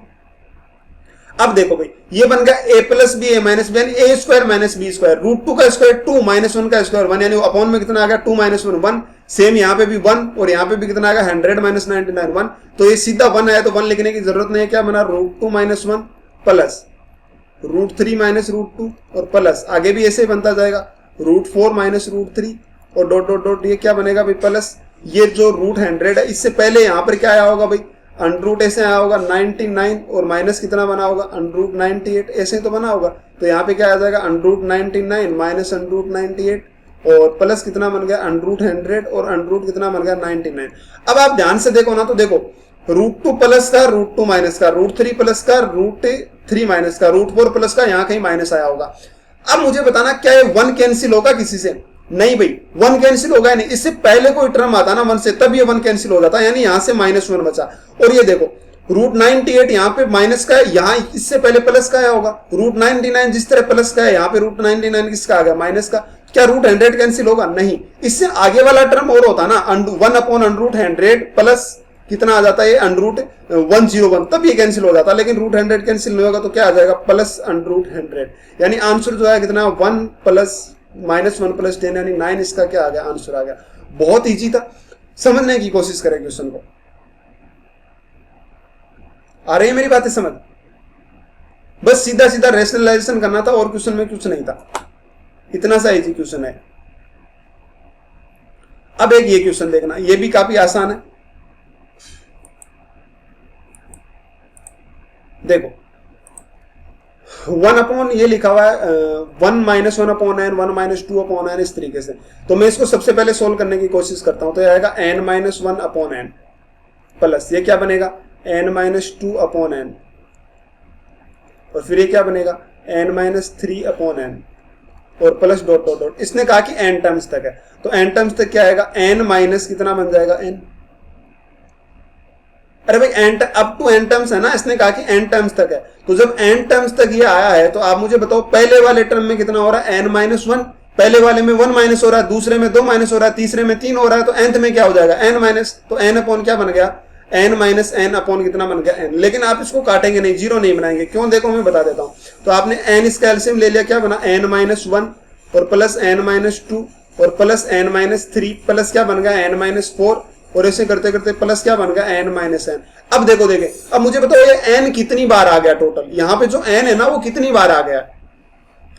अब देखो भाई ये बन गया a plus B a minus B, यानी a square minus B square, root 2 का स्क्वायर 2 माइनस 1 का स्क्वायर 1, यानी अपॉन में कितना आ गया 2 माइनस 1 1, सेम यहाँ पे भी 1 और यहाँ पे भी कितना आ गया 100 माइनस 99 1, तो ये सीधा 1 आया तो 1 लिखने की जरूरत नहीं है, क्या बना root 2 minus 1 plus root 3 minus root 2 और प्लस आगे भी ऐसे ही बनता जाएगा रूट 4 माइनस रूट 3 और डॉट डॉट डॉट, ये क्या बनेगा भाई प्लस ये जो रूट 100 है इससे पहले यहाँ पर क्या आया होगा भाई अंडरूट ऐसे आया होगा 99 और माइनस कितना बना होगा अंडरूट 98, ऐसे तो बना होगा, तो यहाँ पे क्या आ जाएगा अंडरूट 99 माइनस अंडरूट 98 और प्लस कितना बन गया अंडरूट 100 और अंडरूट कितना बन गया 99। अब आप ध्यान से देखो ना, तो देखो रूट 2 प्लस का रूट 2 माइनस का रूट 3 प्लस का रूट 3 माइनस का रूट 4 प्लस का, यहाँ कहीं माइनस आया होगा। अब मुझे बताना क्या ये 1 कैंसिल होगा किसी से? नहीं भाई 1 कैंसिल होगा नहीं, इससे पहले कोई टर्म आता ना 1 से तब ये 1 कैंसिल हो जाता, यानी यहां से माइनस 1 बचा। और ये देखो रूट 98 यहाँ पे माइनस का है, यहाँ इससे पहले प्लस का आया होगा, रूट 99 जिस तरह प्लस का है यहाँ पे रूट 99 किसका आ गया माइनस का, क्या रूट 100 कैंसिल होगा? नहीं, इससे आगे वाला टर्म और होता ना 1 अपॉन अंडरूट 100 प्लस कितना आ जाता है अंडरूट 101, तब ये कैंसिल हो जाता, लेकिन रूट 100 कैंसिल नहीं होगा तो क्या आ जाएगा प्लस अंडरूट 100, यानी आंसर जो है कितना 1 प्लस माइनस 1 प्लस 10 यानी 9, इसका क्या आ गया आंसर आ गया। बहुत इजी था, समझने की कोशिश करें क्वेश्चन को। आ रही है मेरी बातें समझ? बस सीधा सीधा रेशनलाइजेशन करना था और क्वेश्चन में कुछ नहीं था, इतना सा इजी क्वेश्चन है। अब एक ये क्वेश्चन देखना, ये भी काफी आसान है। देखो 1 अपॉन ये लिखा हुआ है 1 minus 1 upon n 1 minus 2 upon n, इस तरीके से। तो मैं इसको सबसे पहले सोल्व करने की कोशिश करता हूं, तो ये आएगा n minus 1 upon n plus ये क्या बनेगा n माइनस 2 अपॉन n, और फिर ये क्या बनेगा n माइनस 3 अपॉन n और प्लस डॉट डॉट डॉट। इसने कहा कि n टर्म्स तक है, तो n टर्म्स तक क्या आएगा n माइनस कितना बन जाएगा n, अरे भाई n up to n terms है ना, इसने कहा कि n टर्म्स तक है, तो जब n टर्म्स तक ये आया है तो आप मुझे बताओ पहले वाले टर्म में कितना हो रहा है n माइनस 1, पहले वाले में 1 माइनस हो रहा है, दूसरे में 2 माइनस हो रहा है, तीसरे में 3 हो रहा है, तो nth में क्या हो जाएगा n माइनस, तो n अपॉन क्या बन गया n माइनस n अपॉन कितना बन गया n। लेकिन आप इसको काटेंगे नहीं, जीरो नहीं बनाएंगे, क्यों देखो मैं बता देता हूं। तो आपने n इसका एलसीएम ले लिया, क्या बना n माइनस 1 और प्लस n माइनस 2 और प्लस n माइनस 3 प्लस क्या बन गया n माइनस 4 और ऐसे करते करते प्लस क्या बन गया n माइनस n। अब देखो देखे, अब मुझे बताओ ये n कितनी बार आ गया टोटल, यहाँ पे जो n है ना वो कितनी बार आ गया।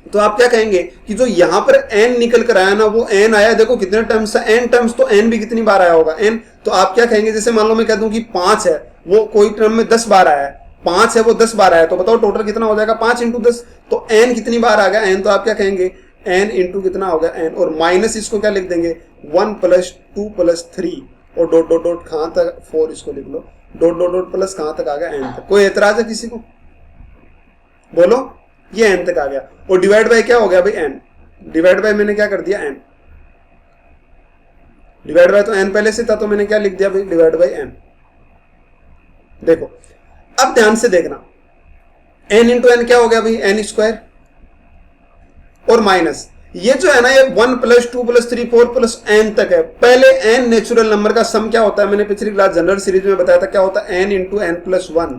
तो आप क्या कहेंगे कि जो यहाँ पर n निकल कर आया ना वो n आया, देखो कितने टर्म्स है n टर्म्स, तो n भी कितनी बार आया होगा n। तो आप क्या कहेंगे, जैसे मान लो मैं कह दूं कि 5 है, वो कोई टर्म में 10 बार आया है, 5 है वो 10 बार आया, तो बताओ टोटल कितना हो जाएगा 5 इंटू 10, तो n कितनी बार आ गया n, तो आप क्या कहेंगे n इंटू कितना हो गया n, और माइनस इसको क्या लिख देंगे 1 प्लस 2 प्लस 3 और डॉट डॉट डॉट कहां तक 4 इसको लिख लो, डॉट डॉट डॉट प्लस कहां तक आ गया n तक। कोई एतराज है किसी को? बोलो, ये n तक आ गया, और डिवाइड बाय क्या हो गया भाई n, डिवाइड बाय मैंने क्या कर दिया n, डिवाइड बाय तो n पहले से था तो मैंने क्या लिख दिया भाई डिवाइड बाय n। देखो अब ध्यान से देखना, n इंटू n क्या हो गया भाई n स्क्वायर, और माइनस ये जो है ना ये 1 प्लस 2 प्लस 3 4 प्लस n तक है। पहले n नेचुरल नंबर का सम क्या होता है, मैंने पिछली क्लास जनरल सीरीज में बताया था, क्या होता है n इंटू n प्लस 1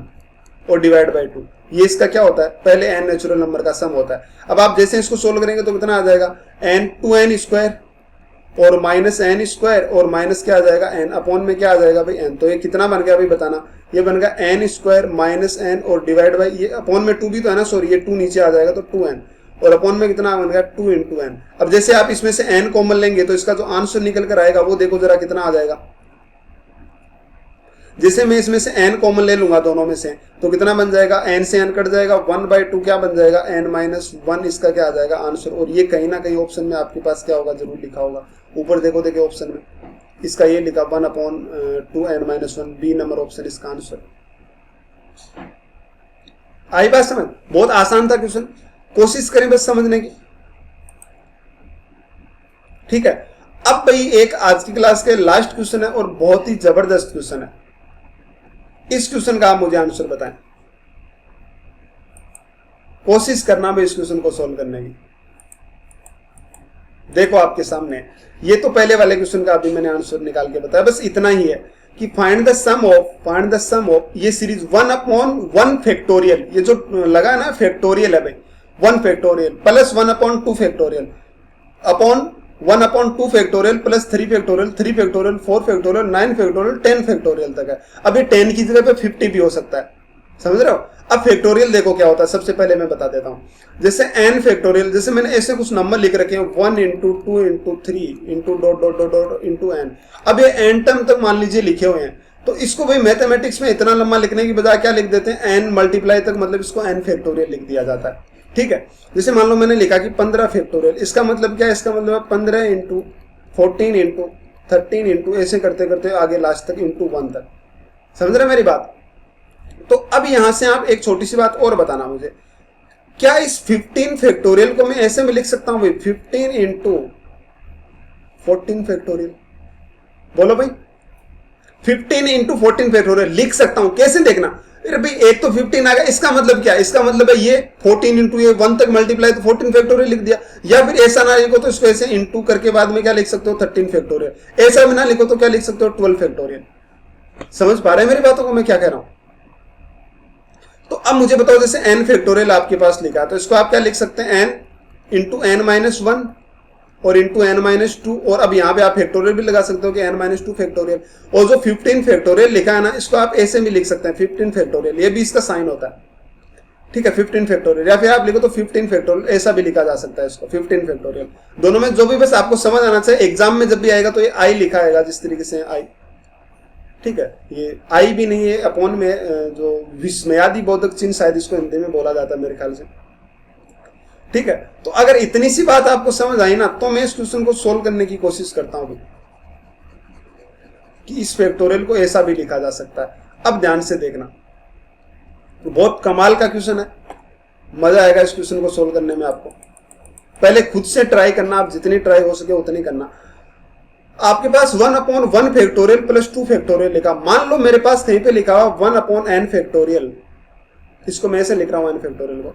और डिवाइड बाय 2, ये इसका क्या होता है पहले n नेचुरल नंबर का सम होता है। अब आप जैसे इसको सोल्व करेंगे तो कितना आ जाएगा n 2n स्क्वायर और माइनस एन स्क्वायर और माइनस क्या आ जाएगा एन, अपॉन में क्या आ जाएगा भाई एन। तो ये कितना बन गया भाई बताना, ये बन गया एन स्क्वायर माइनस एन और डिवाइड बाई, ये अपॉन में 2 भी तो है ना, सॉरी ये 2 नीचे आ जाएगा तो 2n, और अपॉन में कितना बन गया 2 इंटू एन। अब जैसे आप इसमें से n कॉमन लेंगे तो इसका जो आंसर निकल कर आएगा वो देखो जरा कितना आ जाएगा। जैसे मैं इसमें से n कॉमन ले लूंगा दोनों में से तो कितना बन जाएगा, n से n कट जाएगा, 1/2 क्या बन जाएगा n माइनस 1, इसका क्या आ जाएगा आंसर। और ये कहीं ना कहीं ऑप्शन में आपके पास क्या होगा, जरूर लिखा होगा। ऊपर देखो देखिए ऑप्शन में इसका ये लिखा 1/2n minus 1, B number option इसका आंसर। आई बात समझ, बहुत आसान था क्वेश्चन, कोशिश करें बस समझने की, ठीक है। अब भाई एक आज की क्लास के लास्ट क्वेश्चन है और बहुत ही जबरदस्त क्वेश्चन है। इस क्वेश्चन का आप मुझे आंसर बताएं, कोशिश करना भाई इस क्वेश्चन को सॉल्व करने की। देखो आपके सामने, ये तो पहले वाले क्वेश्चन का अभी मैंने आंसर निकाल के बताया, बस इतना ही है कि फाइंड द सम ऑफ ये सीरीज 1/1 फैक्टोरियल, ये जो लगा है ना फैक्टोरियल है भाई, 1 factorial plus 1/2 factorial upon 1/2 factorial plus 3 factorial 3 factorial 4 factorial 9 factorial 10 factorial तक है। अब ये 10 की जगह पे 50 भी हो सकता है, समझ रहे हो। अब फैक्टोरियल देखो क्या होता है, सबसे पहले मैं बता देता हूं। जैसे n फैक्टोरियल, जैसे मैंने ऐसे कुछ नंबर लिख रखे हैं 1 into 2 into 3 into dot dot dot dot into n। अब ये n टर्म तक मान लीजिए लिखे हुए हैं, तो इसको भाई मैथमेटिक्स में इतना लंबा लिखने की बजाय क्या लिख देते हैं, n मल्टीप्लाई तक, मतलब इसको n फैक्टोरियल लिख दिया जाता है, ठीक है। जैसे मान लो मैंने लिखा कि 15 फैक्टोरियल, इसका मतलब क्या है, इसका मतलब है 15 इंटू 14 इंटू 13 इंटू ऐसे करते करते आगे लास्ट तक इंटू 1 तक, समझ रहे मेरी बात। तो अब यहां से आप एक छोटी सी बात और बताना मुझे, क्या इस 15 फैक्टोरियल को मैं ऐसे में लिख सकता हूं भाई 15 इंटू 14 फैक्टोरियल, बोलो भाई 15 इंटू 14 फैक्टोरियल लिख सकता हूं, कैसे देखना। फिर भाई एक तो 15 आ गया, इसका मतलब क्या है, इसका मतलब है ये 14 इंटू ये 1 तक मल्टीप्लाई तो 14 फैक्टोरियल लिख दिया। या फिर ऐसा ना लिखो तो इसको ऐसे इंटू करके बाद में क्या लिख सकते हो 13 फैक्टोरियल, ऐसा भी ना लिखो तो क्या लिख सकते हो 12 फैक्टोरियल। समझ पा रहे हैं मेरी बातों को मैं क्या कह रहा हूं। तो अब मुझे बताओ, जैसे n फैक्टोरियल आपके पास लिखा है तो इसको आप क्या लिख सकते हैं, n इंटू n माइनस 1 और इंटू n माइनस 2, और अब यहाँ पे आप फैक्टोरियल भी लगा सकते हो कि n माइनस 2 फैक्टोरियल। और जो 15 फैक्टोरियल लिखा है ना, इसको आप ऐसे भी लिख सकते हैं 15 फैक्टोरियल, ये भी इसका साइन होता है, ठीक है 15 फैक्टोरियल। या फिर आप लिखो तो 15 फैक्टोरियल, ऐसा भी लिखा जा सकता है इसको 15 फैक्टोरियल। दोनों में जो भी बस आपको समझ आना चाहिए, एग्जाम में जब भी आएगा तो ये आई लिखा आएगा जिस तरीके से आई, ठीक है। ये आई भी नहीं है, अपॉन में जो विस्मयादि बोधक चिन्ह शायद इसको हिंदी में बोला जाता है मेरे ख्याल से, ठीक है। तो अगर इतनी सी बात आपको समझ आई ना, तो मैं इस क्वेश्चन को सोल्व करने की कोशिश करता हूं कि इस फैक्टोरियल को ऐसा भी लिखा जा सकता है। अब ध्यान से देखना, तो बहुत कमाल का क्वेश्चन है, मजा आएगा इस क्वेश्चन को सोल्व करने में। आपको पहले खुद से ट्राई करना, आप जितनी ट्राई हो सके उतनी करना। आपके पास 1/1 फैक्टोरियल प्लस 2 फैक्टोरियल लिखा, मान लो मेरे पास कहीं पे लिखा हुआ 1/n फैक्टोरियल, इसको मैं ऐसे लिख रहा हूं n फैक्टोरियल को,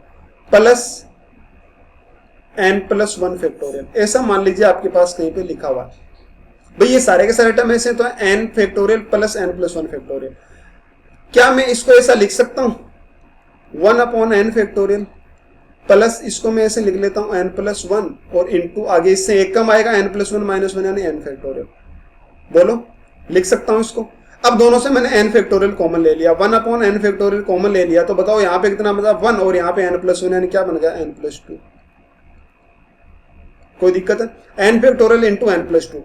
प्लस n प्लस 1 फैक्टोरियल, ऐसा मान लीजिए आपके पास कहीं पे लिखा हुआ है। भाई ये सारे के सारे टर्म ऐसे तो है n factorial plus n plus 1 factorial. क्या मैं इसको ऐसा लिख सकता हूं 1/n फैक्टोरियल प्लस इसको मैं ऐसे लिख लेता हूं n प्लस 1 और इंटू आगे इससे एक कम आएगा n प्लस 1 माइनस 1 यानी n फैक्टोरियल। बोलो लिख सकता हूं इसको। अब दोनों से मैंने n फैक्टोरियल कॉमन ले लिया, 1/n फैक्टोरियल कॉमन ले लिया, तो बताओ यहाँ पे कितना बचा 1 और यहाँ पे n प्लस 1 यानी क्या बन गया n प्लस 2। कोई दिक्कत है, n factorial into n plus 2।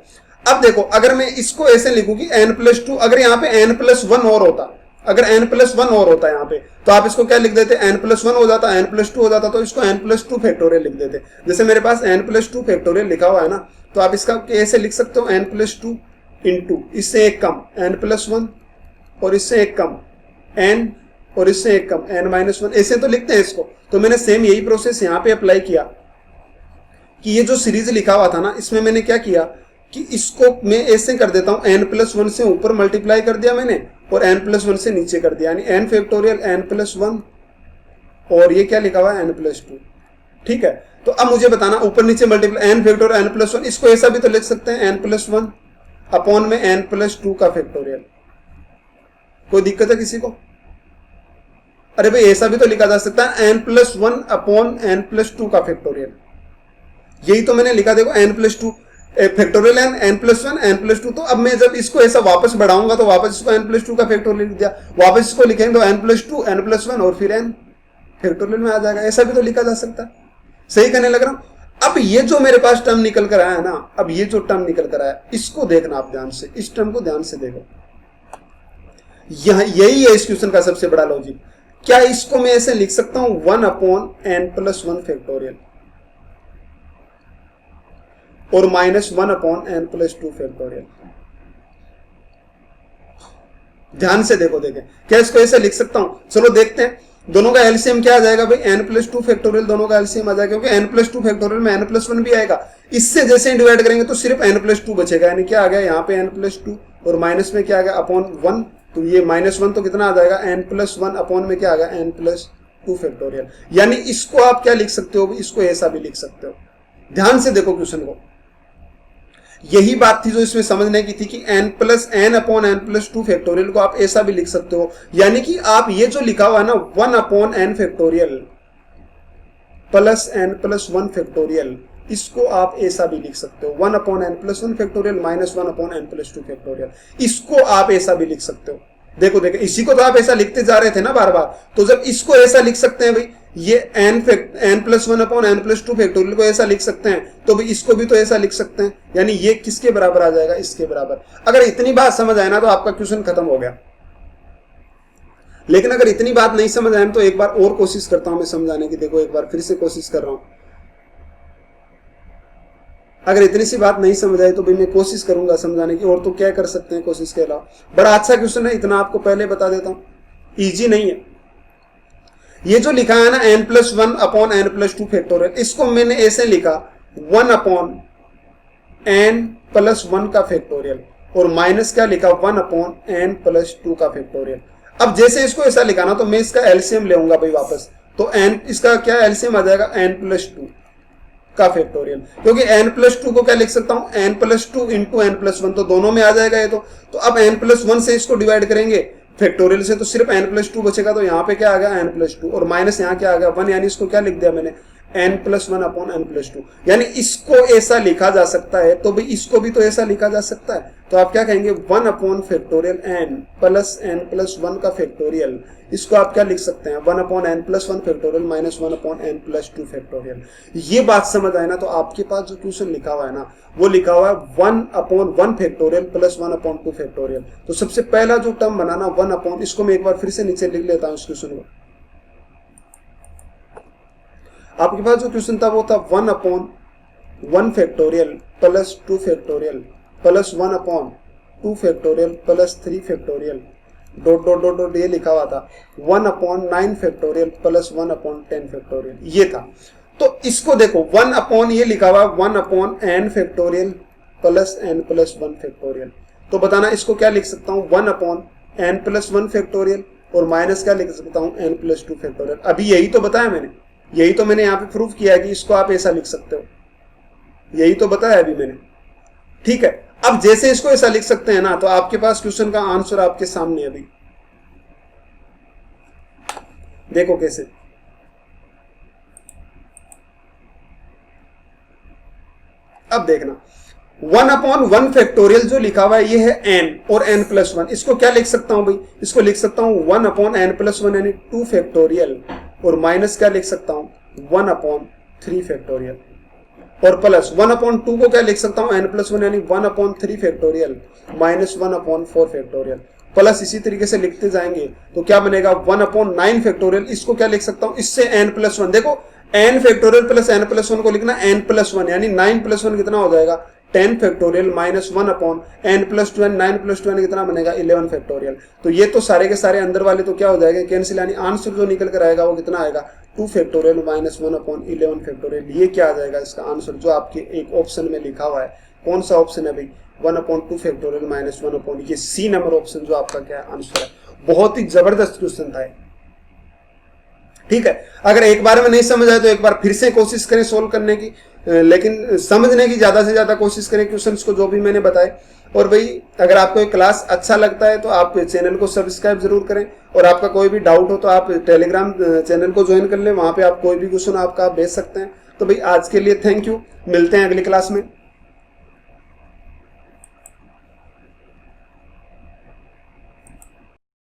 अब देखो अगर मैं इसको ऐसे लिखूं कि n प्लस 2, अगर यहाँ पे n प्लस 1 और होता, अगर n प्लस 1 और होता यहाँ पे, तो आप इसको क्या लिख देते, n प्लस 1 हो जाता, n प्लस 2 हो जाता, तो इसको n प्लस 2 फैक्टोरियल लिख देते। जैसे मेरे पास n प्लस 2 फैक्टोरियल लिखा हुआ है ना, तो आप इसका ऐसे लिख सकते हो n प्लस 2 इंटू इससे एक कम n प्लस 1 और इससे एक कम n और इससे एक कम n माइनस 1, ऐसे तो लिखते हैं इसको। तो मैंने सेम यही प्रोसेस यहाँ पे अप्लाई किया कि ये जो सीरीज लिखा हुआ था ना, इसमें मैंने क्या किया कि इसको मैं ऐसे कर देता हूं, n प्लस 1 से ऊपर मल्टीप्लाई कर दिया मैंने और n प्लस 1 से नीचे कर दिया, यानी n फैक्टोरियल n प्लस 1 और ये क्या लिखा हुआ है n प्लस 2, ठीक है। तो अब मुझे बताना ऊपर नीचे multiply n factorial n plus 1, इसको ऐसा भी तो लिख सकते हैं n प्लस 1 अपॉन में n प्लस 2 का फैक्टोरियल। कोई दिक्कत है किसी को? अरे भाई ऐसा भी तो लिखा जा सकता है n plus 1 upon n plus 2 का फैक्टोरियल। यही तो मैंने लिखा, देखो n plus 2, factorial N, N plus one, N plus two. तो अब मैं जब इसको ऐसा वापस बढ़ाऊंगा तो वापस इसको एन प्लस टू का फैक्टोरियल लिख दिया, वापस इसको लिखेंगे तो N plus two, N plus one और फिर एन फैक्टोरियल में आ जाएगा। ऐसा भी तो लिखा जा सकता है। सही कहने लग रहा हूं। अब ये जो मेरे पास टर्म निकल कर आया ना, अब ये जो टर्म निकल कर आया इसको देखना आप ध्यान से, इस टर्म को ध्यान से देखो। यही है इस क्वेश्चन का सबसे बड़ा लॉजिक। क्या इसको मैं ऐसे लिख सकता हूं 1 upon N plus one factorial और -1 upon N plus two factorial? ध्यान से देखो, देखें क्या इसको ऐसे लिख सकता हूं? चलो देखते हैं। दोनों का एलसीएम क्या आ जाएगा भाई? एन प्लस टू फैक्टोरियल दोनों का एलसीएम आ जाएगा, क्योंकि एन प्लस टू फैक्टोरियल में एन प्लस वन भी आएगा। इससे जैसे डिवाइड करेंगे तो सिर्फ एन प्लस टू बचेगा, यानी क्या आ गया यहाँ पे एन प्लस टू और माइनस में क्या आ गया अपॉन वन, तो ये -1 तो कितना आ जाएगा एन प्लस वन अपॉन में क्या आ गया एन प्लस टू फैक्टोरियल। यानी इसको आप क्या लिख सकते हो? इसको ऐसा भी लिख सकते हो। ध्यान से देखो क्वेश्चन को, यही बात थी जो इसमें समझने की थी कि n plus N upon N plus two factorial को आप ऐसा भी लिख सकते हो। यानी कि आप ये जो लिखा हुआ है ना 1 upon N factorial plus N plus one factorial, इसको आप ऐसा भी लिख सकते हो 1 upon N plus one factorial -1 upon N plus two factorial, इसको आप ऐसा भी लिख सकते हो। देखो देखो, इसी को तो आप ऐसा लिखते जा रहे थे ना बार बार, तो जब इसको ऐसा लिख सकते हैं भाई, ये N plus one upon N plus two factorial को ऐसा लिख सकते हैं, तो भाई इसको भी तो ऐसा लिख सकते हैं। यानी ये किसके बराबर आ जाएगा? इसके बराबर। अगर इतनी बात समझ आए ना तो आपका क्वेश्चन खत्म हो गया। लेकिन अगर इतनी बात नहीं समझ आए तो एक बार और कोशिश करता हूं मैं समझाने की। देखो एक बार फिर से कोशिश कर रहा हूं। अगर इतनी सी बात नहीं समझ आई तो भाई मैं कोशिश करूंगा समझाने की, और तो क्या कर सकते हैं कोशिश के अलावा। बड़ा अच्छा क्वेश्चन है, इतना आपको पहले बता देता हूं, इजी नहीं है। ये जो लिखा है ना n plus one upon N plus two factorial, इसको मैंने ऐसे लिखा 1 अपॉन एन प्लस वन का फैक्टोरियल और माइनस क्या लिखा 1 अपॉन एन प्लस टू का फैक्टोरियल। अब जैसे इसको ऐसा लिखा ना तो मैं इसका एलसीएम लेऊंगा भाई वापस, तो n इसका क्या एलसीएम आ जाएगा n प्लस टू का फैक्टोरियल, क्योंकि n प्लस टू को क्या लिख सकता हूं n plus two into N plus one, तो दोनों में आ जाएगा ये तो अब n प्लस वन से इसको डिवाइड करेंगे फैक्टोरियल से तो सिर्फ n प्लस टू बचेगा, तो यहाँ पे क्या आ गया n प्लस टू और माइनस यहाँ क्या आ गया 1, यानी इसको क्या लिख दिया मैंने n plus one upon N plus two. यानी इसको ऐसा लिखा जा सकता है, तो भाई इसको भी तो ऐसा लिखा जा सकता है। तो आप क्या कहेंगे 1 upon factorial n plus N plus one का फैक्टोरियल, इसको आप क्या लिख सकते हैं 1 upon N plus one factorial minus 1 upon N plus two factorial. ये बात समझ आए ना तो आपके पास जो क्वेश्चन लिखा हुआ है ना वो लिखा हुआ है 1 upon one factorial plus 1 upon two factorial. तो सबसे पहला जो टर्म बनाना 1 अपॉन, इसको मैं एक बार फिर से नीचे लिख लेता हूं इस क्वेश्चन को। आपके पास जो क्वेश्चन था वो था 1 upon one factorial plus two factorial plus 1 upon two factorial plus three factorial dot dot dot dot, ये लिखा हुआ था 1 upon 9 factorial plus 1 upon 10 factorial, ये था। तो इसको देखो 1 अपॉन ये लिखा हुआ 1 upon N factorial plus N plus one factorial. तो बताना इसको क्या लिख सकता हूँ 1 upon N plus one factorial और माइनस क्या लिख सकता हूँ एन प्लस टू फैक्टोरियल। अभी यही तो बताया मैंने, यही तो मैंने यहाँ पे प्रूफ किया है कि इसको आप ऐसा लिख सकते हो, यही तो बताया अभी मैंने। ठीक है, अब जैसे इसको ऐसा लिख सकते हैं ना तो आपके पास क्वेश्चन का आंसर आपके सामने अभी देखो कैसे। अब देखना 1 अपॉन वन फैक्टोरियल जो लिखा हुआ है ये है n और n प्लस वन, इसको क्या लिख सकता हूं भाई, इसको लिख सकता हूं 1 अपॉन एन प्लस वन यानी 2 फैक्टोरियल और माइनस क्या लिख सकता हूं 1 अपॉन 3 फैक्टोरियल और प्लस 1 अपॉन 2 को क्या लिख सकता हूं n प्लस वन यानी 1 upon 3 factorial minus 1 upon 4 factorial plus इसी तरीके से लिखते जाएंगे तो क्या बनेगा 1 अपॉन 9 फैक्टोरियल। इसको क्या लिख सकता हूं इससे n प्लस वन, देखो n factorial plus n plus one को लिखना n प्लस वन यानी 9 प्लस वन कितना हो जाएगा 10 factorial minus 1 upon n plus to, 9 plus two कितना बनेगा 11 फैक्टोरियल। तो ये तो सारे के सारे अंदर वाले तो क्या हो जाएगा कैंसिल, यानी आंसर जो निकल कर आएगा वो कितना आएगा 2 फैक्टोरियल माइनस 1 अपॉन 11 फैक्टोरियल। ये क्या आ जाएगा इसका आंसर जो आपके एक ऑप्शन में लिखा हुआ है। कौन सा ऑप्शन है भाई 1 अपॉन 2 फैक्टोरियल माइनस 1 अपॉन, ये सी नंबर ऑप्शन जो आपका क्या आंसर है। बहुत ही जबरदस्त क्वेश्चन था। ठीक है, अगर एक बार में नहीं समझ आए तो एक बार फिर से कोशिश करें सोल्व करने की, लेकिन समझने की ज्यादा से ज्यादा कोशिश करें क्वेश्चंस को जो भी मैंने बताए। और भाई अगर आपको ये क्लास अच्छा लगता है तो आप चैनल को सब्सक्राइब जरूर करें, और आपका कोई भी डाउट हो तो आप टेलीग्राम चैनल को ज्वाइन कर लें, वहां पे आप कोई भी क्वेश्चन आपका भेज सकते हैं। तो भाई आज के लिए थैंक यू, मिलते हैं अगली क्लास में।